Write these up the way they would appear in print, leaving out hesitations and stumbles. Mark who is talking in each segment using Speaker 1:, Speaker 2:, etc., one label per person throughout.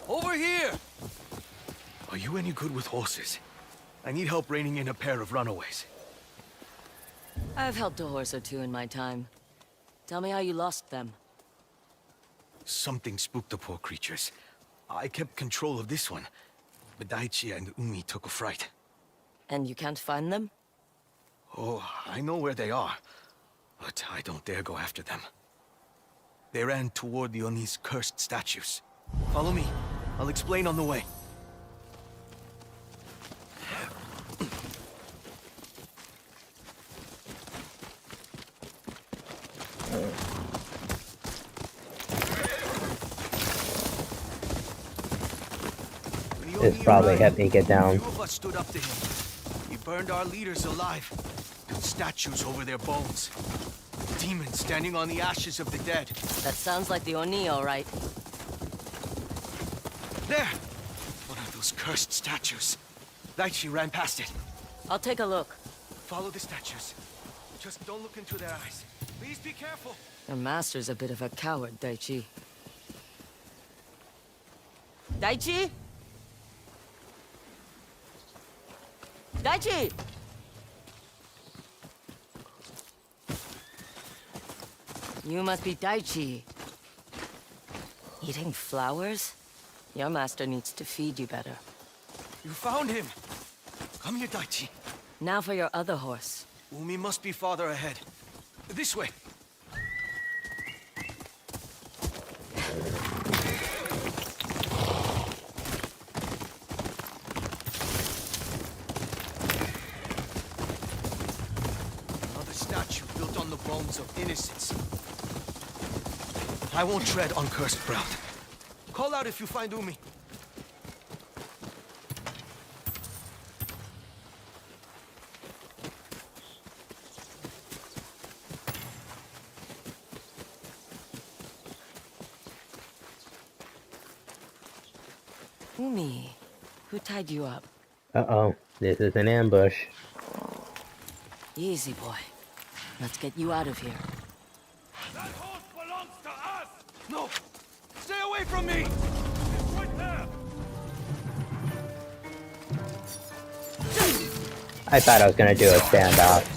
Speaker 1: Over here! Are you any good with horses? I need help reining in a pair of runaways.
Speaker 2: I've helped a horse or two in my time. Tell me how you lost them.
Speaker 1: Something spooked the poor creatures. I kept control of this one, but Daichi and Umi took a fright.
Speaker 2: And you can't find them?
Speaker 1: Oh, I know where they are, but I don't dare go after them. They ran toward the Oni's cursed statues. Follow me. I'll explain on the way.
Speaker 3: This probably helped me get down.
Speaker 1: Few of us stood up to him. He burned our leaders alive. Built statues over their bones. Demons standing on the ashes of the dead.
Speaker 2: That sounds like the Oni, all right.
Speaker 1: There! One of those cursed statues. Daichi ran past it.
Speaker 2: I'll take a look.
Speaker 1: Follow the statues. Just don't look into their eyes. Please be careful.
Speaker 2: Your master's a bit of a coward, Daichi. Daichi? Daichi! You must be Daichi. Eating flowers? Your master needs to feed you better.
Speaker 1: You found him! Come here, Daichi.
Speaker 2: Now for your other horse.
Speaker 1: Umi must be farther ahead. This way. Another statue built on the bones of innocence. I won't tread on cursed ground. Call out if you find Umi.
Speaker 2: Umi, who tied you up?
Speaker 3: Uh-oh, this is an ambush.
Speaker 2: Easy, boy. Let's get you out of here.
Speaker 1: That horse belongs to us! No! Stay away from me! It's right there!
Speaker 3: I thought I was gonna do a standoff.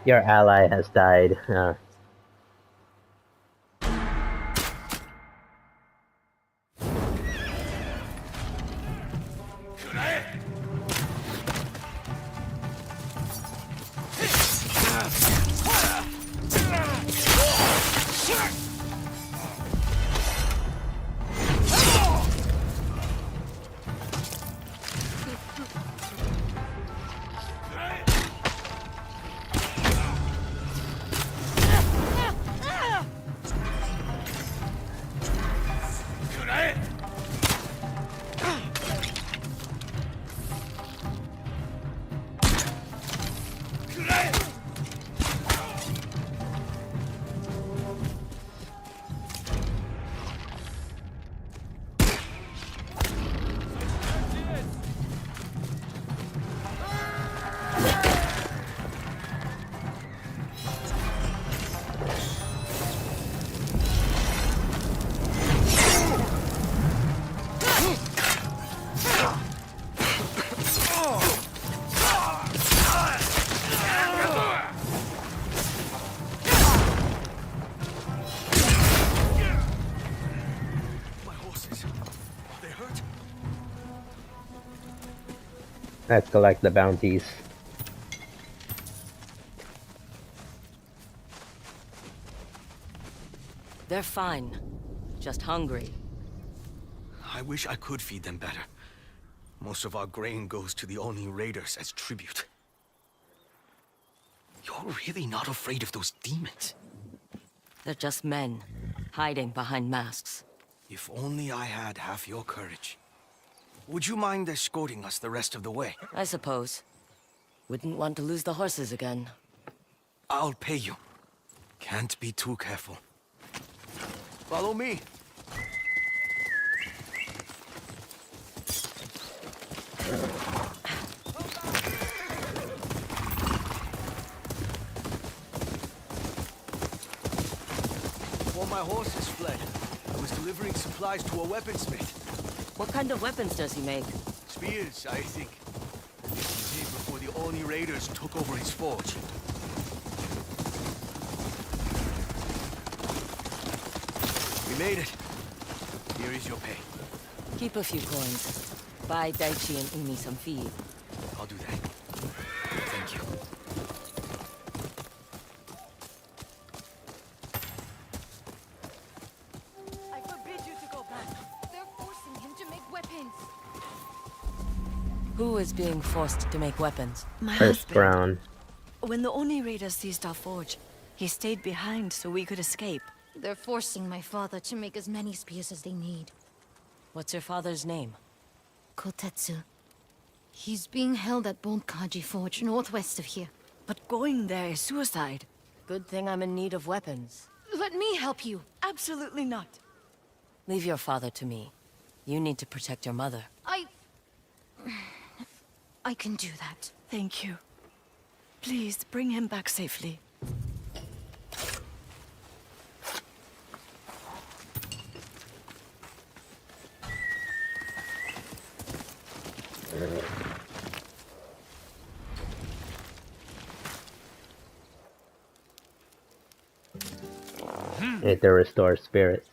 Speaker 3: Your ally has died. Let's collect the bounties.
Speaker 2: They're fine. Just hungry.
Speaker 1: I wish I could feed them better. Most of our grain goes to the Oni raiders as tribute. You're really not afraid of those demons?
Speaker 2: They're just men, hiding behind masks.
Speaker 1: If only I had half your courage. Would you mind escorting us the rest of the way?
Speaker 2: I suppose. Wouldn't want to lose the horses again.
Speaker 1: I'll pay you. Can't be too careful. Follow me. Before my horses fled, I was delivering supplies to a weaponsmith.
Speaker 2: What kind of weapons does he make?
Speaker 1: Spears, I think. This is before the Oni raiders took over his forge. We made it. Here is your pay.
Speaker 2: Keep a few coins. Buy Daichi and Umi some feed.
Speaker 1: I'll do that. Thank you.
Speaker 4: I forbid you to go back. They're forcing him to make weapons.
Speaker 2: Who is being forced to make weapons?
Speaker 5: My
Speaker 3: First
Speaker 5: husband.
Speaker 3: Brown.
Speaker 5: When the Oni raiders seized our forge, he stayed behind so we could escape.
Speaker 4: They're forcing my father to make as many spears as they need.
Speaker 2: What's your father's name?
Speaker 4: Kotetsu. He's being held at Bonkaji Forge, northwest of here.
Speaker 5: But going there is suicide.
Speaker 2: Good thing I'm in need of weapons.
Speaker 4: Let me help you.
Speaker 5: Absolutely not.
Speaker 2: Leave your father to me. You need to protect your mother.
Speaker 4: I can do that.
Speaker 5: Thank you. Please, bring him back safely.
Speaker 3: It to restore spirit.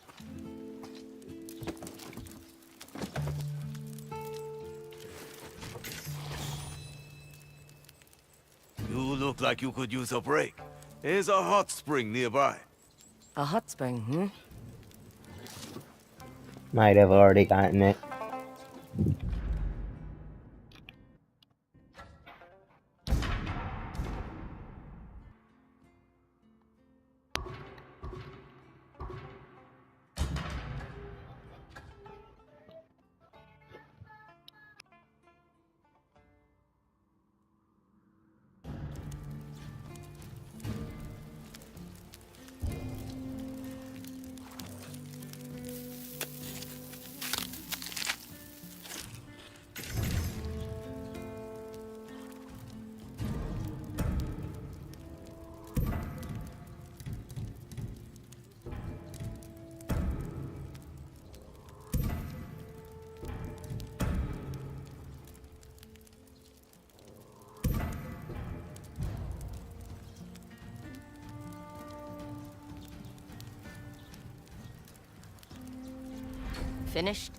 Speaker 6: You look like you could use a break. There's a hot spring nearby.
Speaker 2: A hot spring, hmm?
Speaker 3: Might have already gotten it.
Speaker 2: Finished?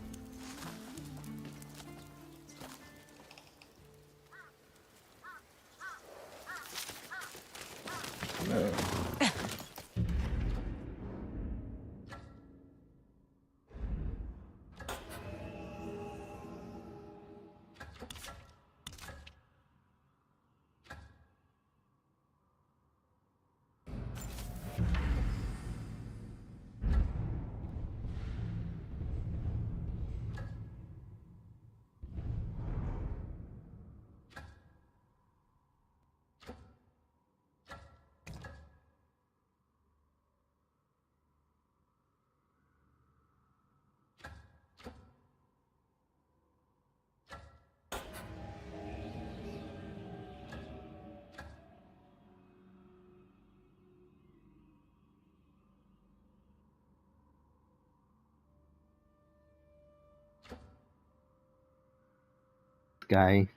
Speaker 3: Guy.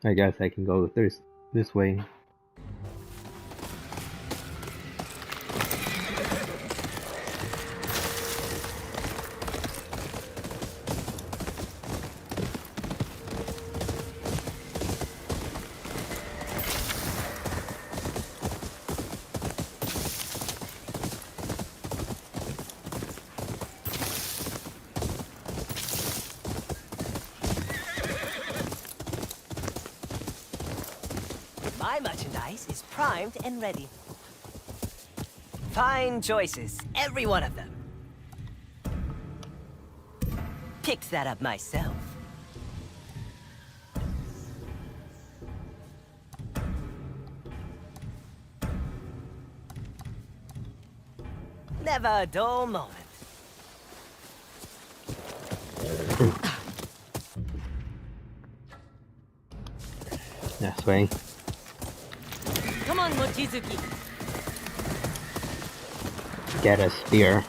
Speaker 3: I guess I can go this way.
Speaker 7: My merchandise is primed and ready. Fine choices, every one of them. Picked that up myself. Never a dull moment.
Speaker 3: This way.
Speaker 2: Come on, Mochizuki.
Speaker 3: Get a spear.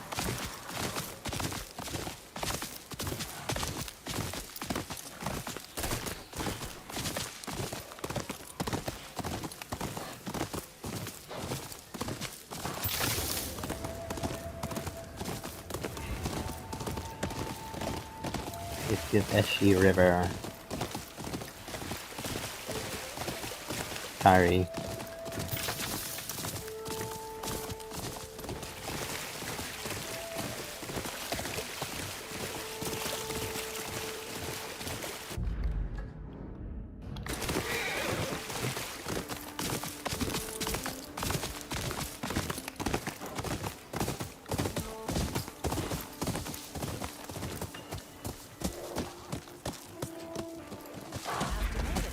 Speaker 3: This is Eshi River. Sorry.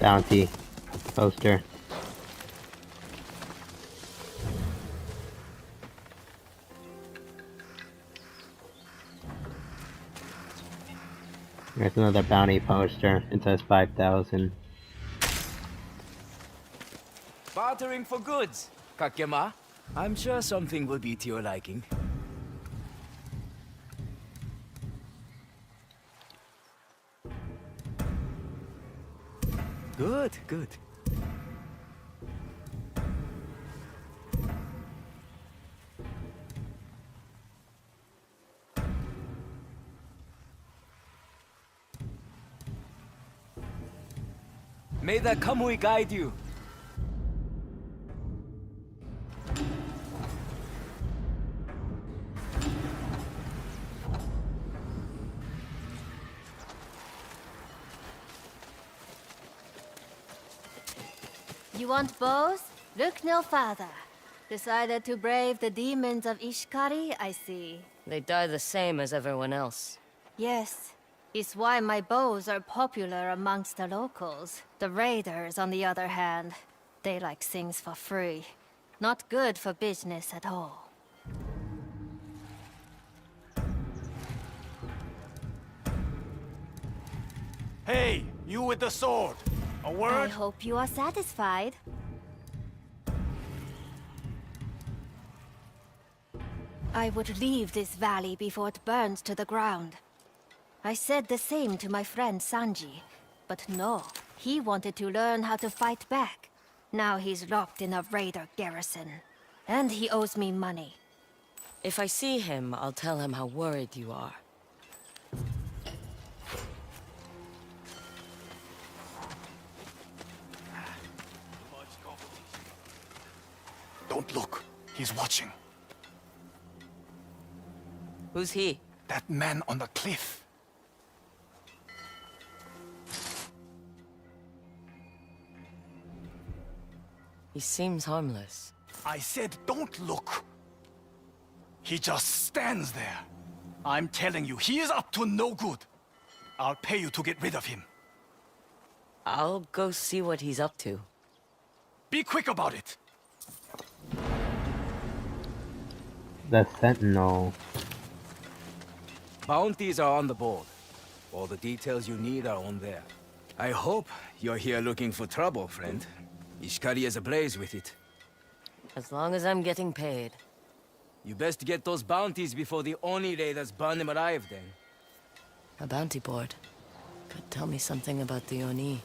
Speaker 3: Bounty poster. There's another bounty poster. It says 5,000.
Speaker 7: Bartering for goods, Kakema. I'm sure something will be to your liking. Good, good. May the Kamui guide you.
Speaker 4: You want bows? Look no further. Decided to brave the demons of Ishikari, I see.
Speaker 2: They die the same as everyone else.
Speaker 4: Yes. It's why my bows are popular amongst the locals. The raiders, on the other hand, they like things for free. Not good for business at all.
Speaker 6: Hey, you with the sword. A
Speaker 4: I
Speaker 6: word?
Speaker 4: hope you are satisfied. I would leave this valley before it burns to the ground. I said the same to my friend Sanji, but no, he wanted to learn how to fight back. Now he's locked in a raider garrison, and he owes me money.
Speaker 2: If I see him, I'll tell him how worried you are.
Speaker 1: Don't look. He's watching.
Speaker 2: Who's he?
Speaker 1: That man on the cliff.
Speaker 2: He seems harmless.
Speaker 1: I said don't look. He just stands there. I'm telling you, he is up to no good. I'll pay you to get rid of him.
Speaker 2: I'll go see what he's up to.
Speaker 1: Be quick about it.
Speaker 3: The Sentinel.
Speaker 7: Bounties are on the board. All the details you need are on there. I hope you're here looking for trouble, friend. Ishikari is ablaze with it.
Speaker 2: As long as I'm getting paid.
Speaker 7: You best get those bounties before the Oni raiders burn him alive, then.
Speaker 2: A bounty board. Could tell me something about the Oni.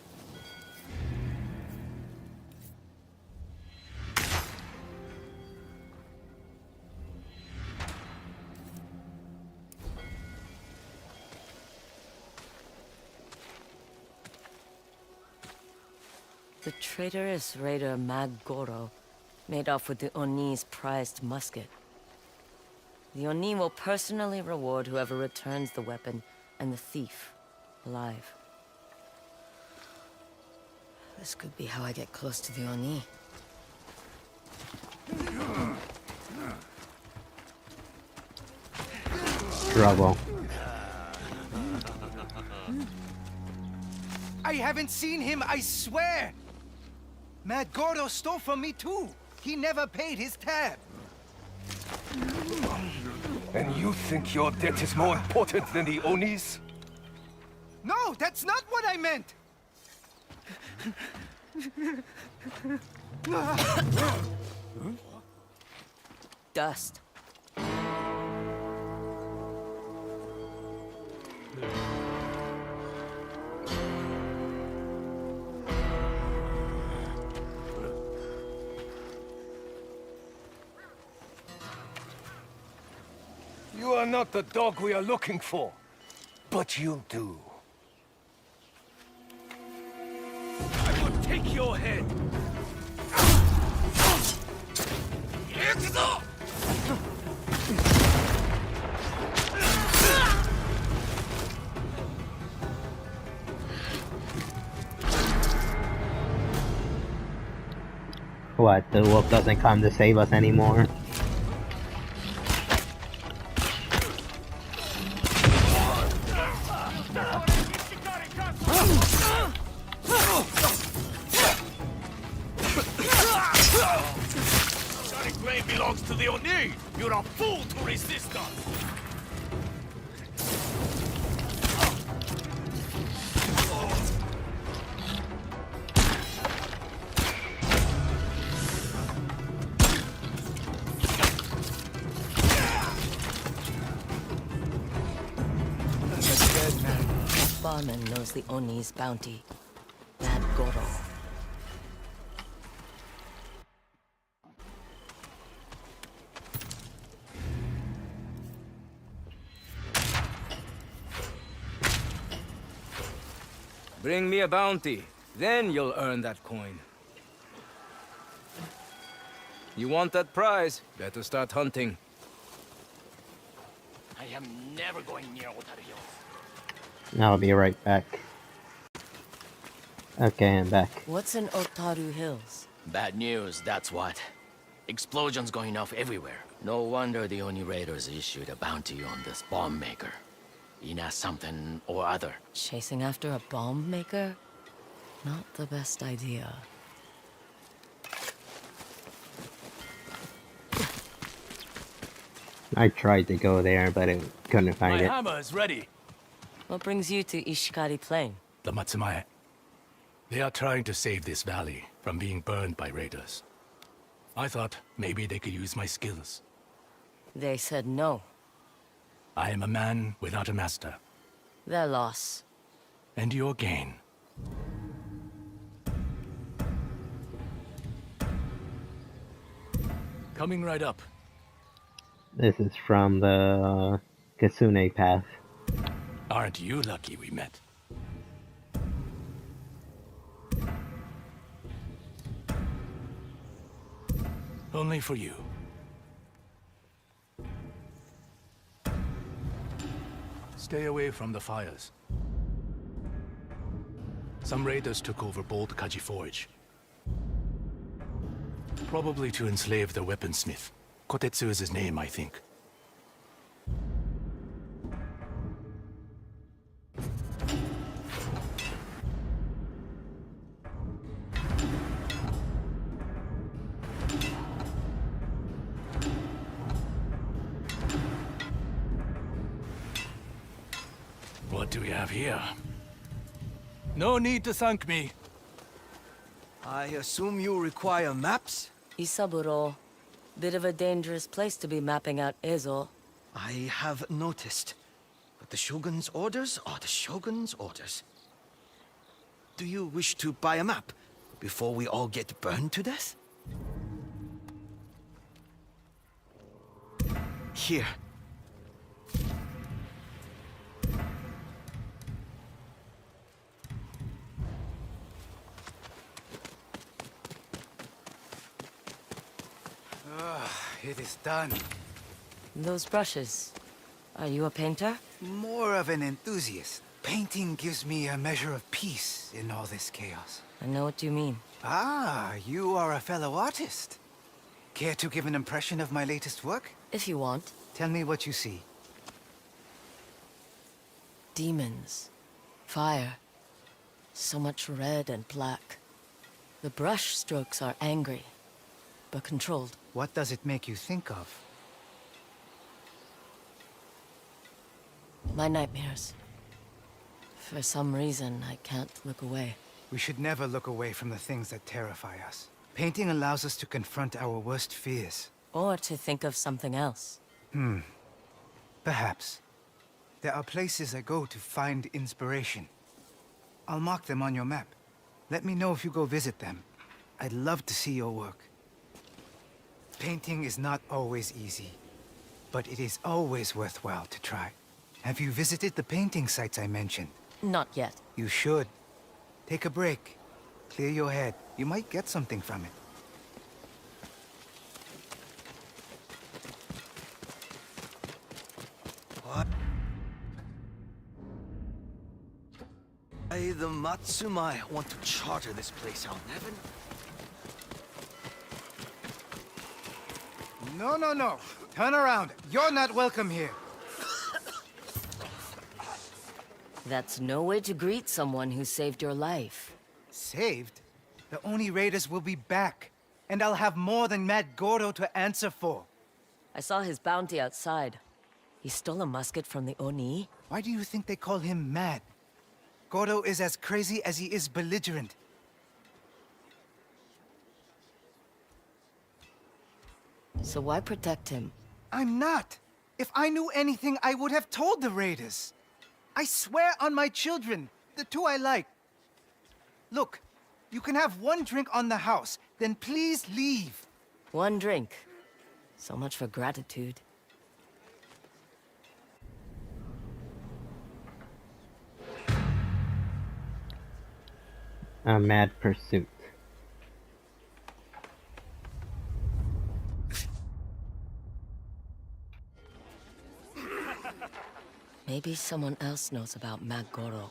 Speaker 2: The traitorous raider Mag-Goro made off with the Oni's prized musket. The Oni will personally reward whoever returns the weapon and the thief alive. This could be how I get close to the Oni.
Speaker 3: Trouble.
Speaker 8: I haven't seen him, I swear! Mad Gordo stole from me too. He never paid his tab.
Speaker 9: And you think your debt is more important than the Onis?
Speaker 8: No, that's not what I meant!
Speaker 2: Dust.
Speaker 9: You are not the dog we are looking for. But you do. I will take your head.
Speaker 3: What, the wolf doesn't come to save us anymore?
Speaker 6: Sonic Blade belongs to the Oni! You're a fool to resist us!
Speaker 2: Barman knows the Oni's bounty. Mad Goro.
Speaker 7: Bring me a bounty. Then you'll earn that coin. You want that prize? Better start hunting.
Speaker 6: I am never going near Otaru Hills.
Speaker 3: I'll be right back. Okay, I'm back.
Speaker 2: What's in Otaru Hills?
Speaker 10: Bad news, that's what. Explosions going off everywhere. No wonder the Oni Raiders issued a bounty on this bomb maker. Ina something or other.
Speaker 2: Chasing after a bomb maker? Not the best idea.
Speaker 3: I tried to go there, but I couldn't find it.
Speaker 6: hammer is ready.
Speaker 2: What brings you to Ishikari Plain?
Speaker 11: The Matsumae. They are trying to save this valley from being burned by raiders. I thought maybe they could use my skills.
Speaker 2: They said no.
Speaker 11: I am a man without a master.
Speaker 2: Their loss.
Speaker 11: And your gain. Coming right up.
Speaker 3: This is from the Kasune path.
Speaker 11: Aren't you lucky we met? Only for you. Stay away from the fires. Some raiders took over Bold Kaji Forge. Probably to enslave the weaponsmith. Kotetsu is his name, I think. What do we have here? No need to thank me.
Speaker 1: I assume you require maps?
Speaker 2: Isaburo. Bit of a dangerous place to be mapping out Ezo.
Speaker 1: I have noticed. But the Shogun's orders are the Shogun's orders. Do you wish to buy a map before we all get burned to death? Here.
Speaker 8: It is done.
Speaker 2: Those brushes. Are you a painter?
Speaker 8: More of an enthusiast. Painting gives me a measure of peace in all this chaos.
Speaker 2: I know what you mean.
Speaker 8: Ah, you are a fellow artist. Care to give an impression of my latest work?
Speaker 2: If you want.
Speaker 8: Tell me what you see.
Speaker 2: Demons. Fire. So much red and black. The brush strokes are angry, but controlled.
Speaker 8: What does it make you think of?
Speaker 2: My nightmares. For some reason, I can't look away.
Speaker 8: We should never look away from the things that terrify us. Painting allows us to confront our worst fears.
Speaker 2: Or to think of something else.
Speaker 8: Perhaps. There are places I go to find inspiration. I'll mark them on your map. Let me know if you go visit them. I'd love to see your work. Painting is not always easy, but it is always worthwhile to try. Have you visited the painting sites I mentioned?
Speaker 2: Not yet.
Speaker 8: You should. Take a break. Clear your head. You might get something from it.
Speaker 1: What? The Matsumai want to charter this place out, Nevin?
Speaker 8: No, no, no. Turn around. You're not welcome here.
Speaker 2: That's no way to greet someone who saved your life.
Speaker 8: Saved? The Oni Raiders will be back. And I'll have more than Mad Goro to answer for.
Speaker 2: I saw his bounty outside. He stole a musket from the Oni.
Speaker 8: Why do you think they call him Mad? Goro is as crazy as he is belligerent.
Speaker 2: So why protect him?
Speaker 8: I'm not. If I knew anything, I would have told the Raiders. I swear on my children, the two I like. Look, you can have one drink on the house, then please leave.
Speaker 2: One drink. So much for gratitude.
Speaker 3: A mad pursuit.
Speaker 2: Maybe someone else knows about Magoro.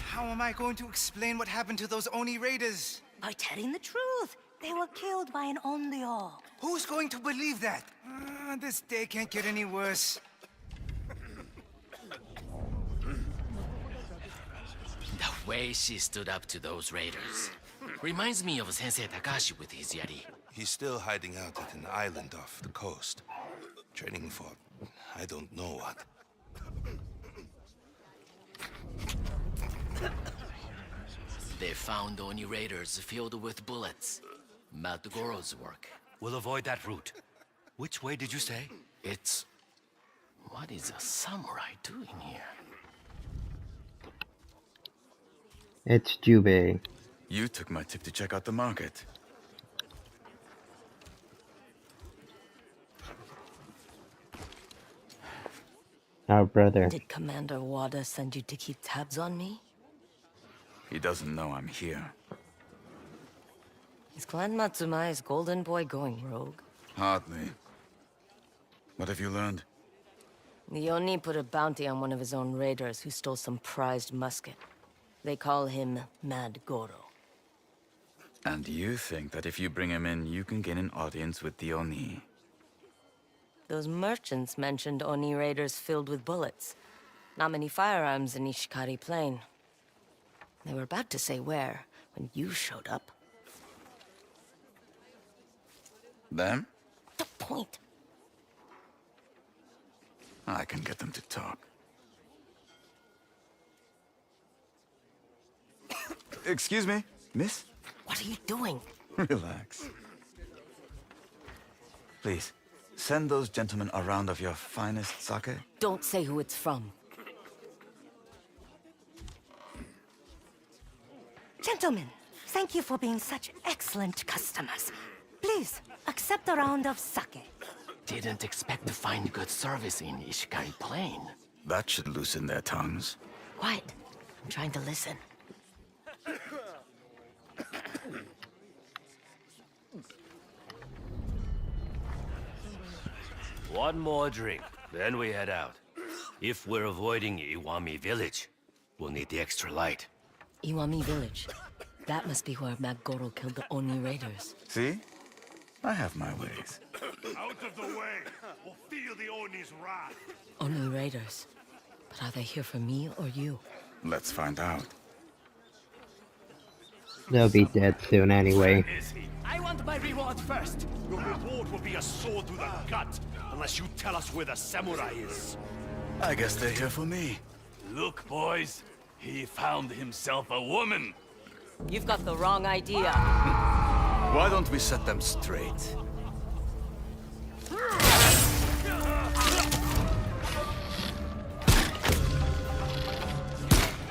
Speaker 8: How am I going to explain what happened to those Oni Raiders?
Speaker 5: By telling the truth. They were killed by an Onryo.
Speaker 8: Who's going to believe that? This day can't get any worse.
Speaker 10: The way she stood up to those raiders reminds me of Sensei Takashi with his yari.
Speaker 12: He's still hiding out at an island off the coast. Training for, I don't know what.
Speaker 10: They found Oni raiders filled with bullets. Madgoro's work.
Speaker 13: We'll avoid that route. Which way did you say?
Speaker 10: It's... What is a samurai doing here?
Speaker 3: It's Jubei.
Speaker 6: You took my tip to check out the market.
Speaker 3: Our brother.
Speaker 2: Did Commander Wada send you to keep tabs on me?
Speaker 6: He doesn't know I'm here.
Speaker 2: Is Clan Matsumai's golden boy going rogue?
Speaker 6: Hardly. What have you learned?
Speaker 2: The Oni put a bounty on one of his own raiders who stole some prized musket. They call him Mad Goro.
Speaker 6: And you think that if you bring him in, you can gain an audience with the Oni?
Speaker 2: Those merchants mentioned Oni raiders filled with bullets. Not many firearms in Ishikari Plain. They were about to say where, when you showed up.
Speaker 6: Them?
Speaker 2: The point.
Speaker 6: I can get them to talk. Excuse me, miss?
Speaker 2: What are you doing?
Speaker 6: Relax. Please, send those gentlemen a round of your finest sake.
Speaker 2: Don't say who it's from.
Speaker 5: Gentlemen, thank you for being such excellent customers. Please, accept a round of sake.
Speaker 10: Didn't expect to find good service in Ishikari Plain.
Speaker 6: That should loosen their tongues.
Speaker 2: Quiet. I'm trying to listen.
Speaker 13: One more drink, then we head out. If we're avoiding Iwami Village, we'll need the extra light.
Speaker 2: Iwami Village. That must be where Magoro killed the Oni raiders.
Speaker 6: See? I have my ways.
Speaker 9: Out of the way, or feel the Oni's wrath.
Speaker 2: Oni raiders. But are they here for me or you?
Speaker 6: Let's find out.
Speaker 3: They'll be dead soon anyway.
Speaker 9: Is he?
Speaker 13: I want my reward first.
Speaker 9: Your reward will be a sword through the gut, unless you tell us where the samurai is.
Speaker 6: I guess they're here for me.
Speaker 13: Look, boys. He found himself a woman.
Speaker 2: You've got the wrong idea.
Speaker 6: Why don't we set them straight?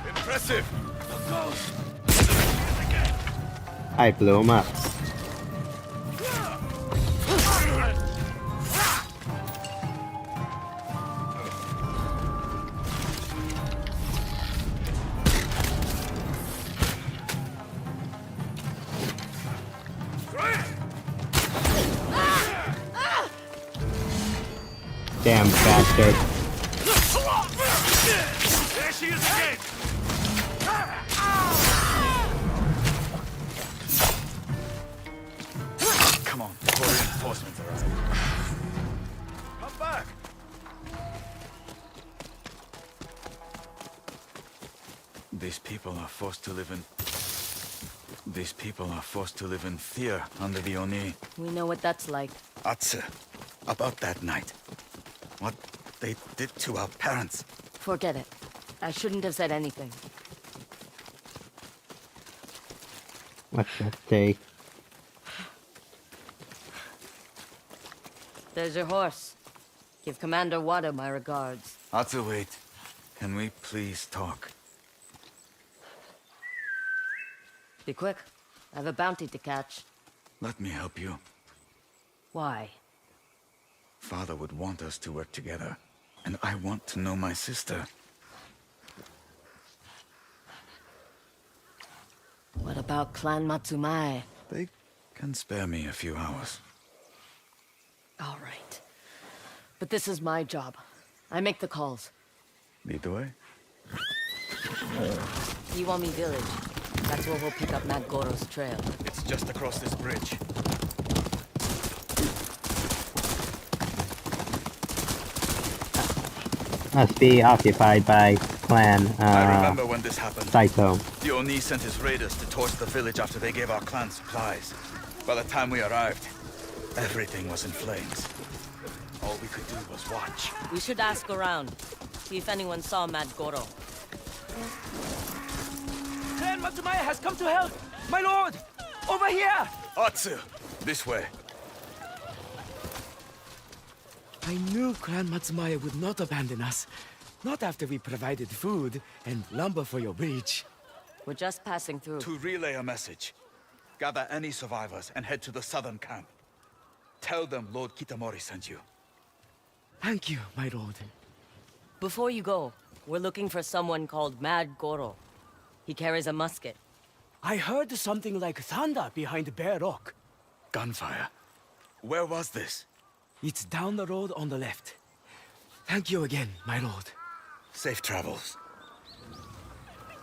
Speaker 6: Impressive!
Speaker 3: I blew him up. Damn bastard.
Speaker 13: There she is again!
Speaker 6: Come on, before reinforcements arrive. Come back! These people are forced to live in... These people are forced to live in fear under the Oni.
Speaker 2: We know what that's like.
Speaker 6: Atsu, about that night. What they did to our parents.
Speaker 2: Forget it. I shouldn't have said anything.
Speaker 3: What's that say?
Speaker 2: There's your horse. Give Commander Wada my regards.
Speaker 6: Atsu, wait. Can we please talk?
Speaker 2: Be quick. I have a bounty to catch.
Speaker 6: Let me help you.
Speaker 2: Why?
Speaker 6: Father would want us to work together. And I want to know my sister.
Speaker 2: What about Clan Matsumae?
Speaker 6: They can spare me a few hours.
Speaker 2: All right. But this is my job. I make the calls.
Speaker 6: Lead the way.
Speaker 2: Iwami Village. That's where we'll pick up Matt Goro's trail.
Speaker 6: It's just across this bridge.
Speaker 3: Must be occupied by clan,
Speaker 6: I remember when this happened.
Speaker 3: Saito.
Speaker 6: The Oni sent his raiders to torch the village after they gave our clan supplies. By the time we arrived, everything was in flames. All we could do was watch.
Speaker 2: We should ask around. See if anyone saw Matt Goro.
Speaker 7: Clan Matsumaya has come to help! My lord! Over here!
Speaker 6: Atsu! This way.
Speaker 14: I knew Clan Matsumaya would not abandon us. Not after we provided food and lumber for your bridge.
Speaker 2: We're just passing through.
Speaker 6: To relay a message. Gather any survivors and head to the southern camp. Tell them Lord Kitamori sent you.
Speaker 14: Thank you, my lord.
Speaker 2: Before you go, we're looking for someone called Mad Goro. He carries a musket.
Speaker 14: I heard something like thunder behind Bear Rock.
Speaker 6: Gunfire. Where was this?
Speaker 14: It's down the road on the left. Thank you again, my lord.
Speaker 6: Safe travels.